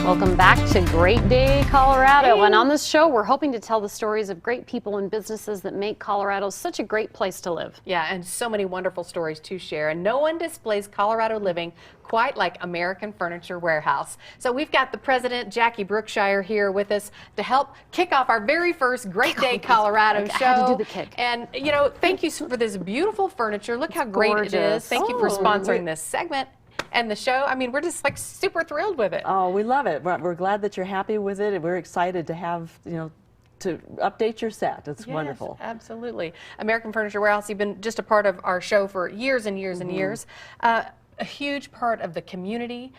Welcome back to Great Day, Colorado. And on this show, we're hoping to tell the stories of great people and businesses that make Colorado such a great place to live. Yeah, and so many wonderful stories to share. And no one displays Colorado living quite like American Furniture Warehouse. So we've got the president, Jackie Brookshire, here with us to help kick off our very first Great Day Colorado show. I had to do the kick. And, you know, thank you for this beautiful furniture. Look how great it is. Thank you for sponsoring this segment and the show. I mean, we're just like super thrilled with it. Oh, we love it. We're glad that you're happy with it, and we're excited to have, you know, to update your set. It's wonderful. Absolutely. American Furniture Warehouse, you've been just a part of our show for years and years and years. A huge part of the community.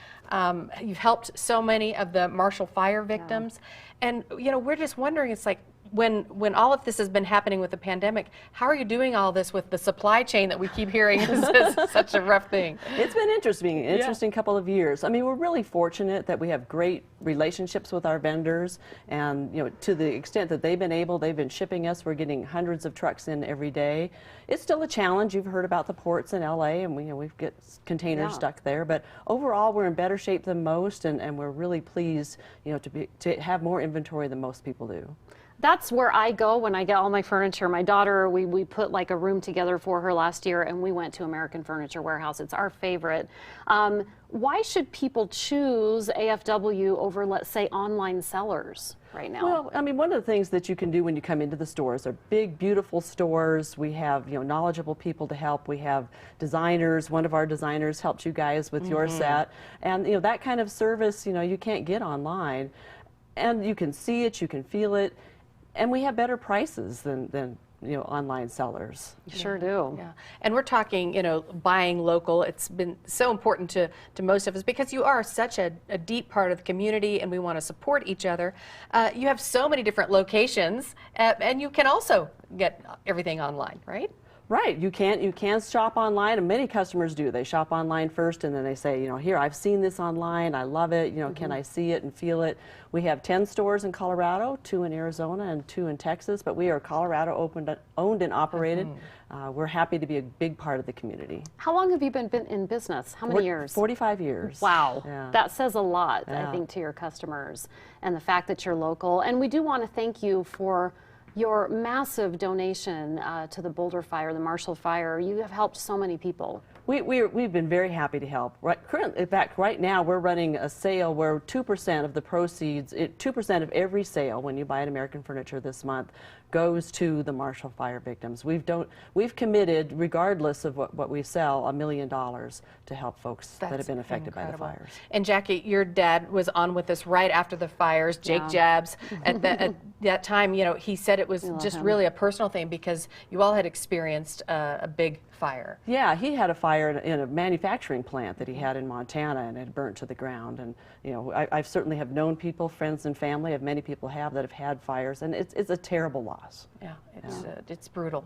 You've helped so many of the Marshall Fire victims. And, you know, we're just wondering, it's like, when all of this has been happening with the pandemic, how are you doing all this with the supply chain that we keep hearing is such a rough thing? It's been interesting couple of years. I mean, we're really fortunate that we have great relationships with our vendors, and, you know, to the extent that they've been shipping us, we're getting hundreds of trucks in every day. It's still a challenge. You've heard about the ports in LA, and we've got containers stuck there, but overall we're in better shape than most, and we're really pleased, you know, to have more inventory than most people do. That's where I go when I get all my furniture. My daughter, we put like a room together for her last year, and we went to American Furniture Warehouse. It's our favorite. Why should people choose AFW over, let's say, online sellers right now? Well, I mean, one of the things that you can do when you come into the stores are big, beautiful stores. We have, you know, knowledgeable people to help. We have designers. One of our designers helped you guys with your set. And, you know, that kind of service, you know, you can't get online. And you can see it, you can feel it. And we have better prices than you know, online sellers. You sure do. Yeah, and we're talking, you know, buying local. It's been so important to most of us because you are such a deep part of the community, and we want to support each other. You have so many different locations, and you can also get everything online, right? Right, you can shop online, and many customers do. They shop online first, and then they say, you know, here, I've seen this online, I love it, you know, can I see it and feel it? We have 10 stores in Colorado, 2 in Arizona, and 2 in Texas, but we are Colorado owned and operated. We're happy to be a big part of the community. How long have you been in business? How many years? 45 years. Wow, yeah. That says a lot, I think, to your customers, and the fact that you're local. And we do want to thank you for your massive donation to the Boulder Fire, the Marshall Fire. You have helped so many people. We've been very happy to help. In fact, right now we're running a sale where 2% of the proceeds, 2% of every sale when you buy an American Furniture this month goes to the Marshall Fire victims. We've committed, regardless of what we sell, $1 million to help folks that have been affected by the fires. And Jackie, your dad was on with us right after the fires, Jake Jabs. At that time, you know, he said it was just really a personal thing because you all had experienced a big fire. Yeah, he had a fire in a manufacturing plant that he had in Montana, and it burnt to the ground. And, you know, I certainly have known people, friends and family, of many people that have had fires, and it's a terrible loss. Yeah, it's brutal.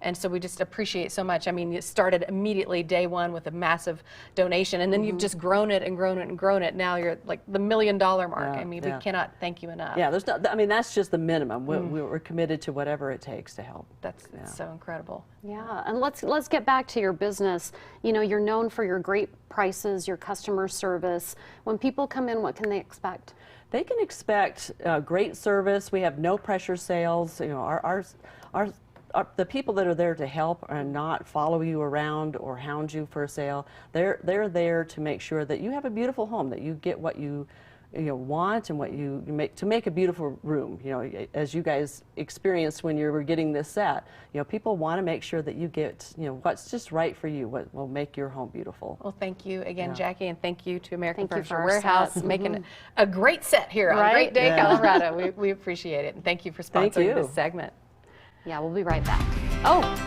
And so we just appreciate so much. I mean, it started immediately day one with a massive donation, and then you've just grown it and grown it and grown it. Now you're at like the $1 million mark. I mean, we cannot thank you enough. Yeah, I mean, that's just the minimum. We're committed to whatever it takes to help. That's so incredible. Yeah, and let's get back to your business. You know, you're known for your great prices, your customer service. When people come in, what can they expect? They can expect great service. We have no pressure sales. You know, the people that are there to help and not follow you around or hound you for a sale. They're there to make sure that you have a beautiful home, that you get what you want and what you make a beautiful room. You know, as you guys experienced when you were getting this set, you know, people want to make sure that you get, you know, what's just right for you, what will make your home beautiful. Well, thank you again, Jackie, and thank you to American Furniture Warehouse making a great set here on Great Day, Colorado. We appreciate it, and thank you for sponsoring this segment. Yeah, we'll be right back. Oh.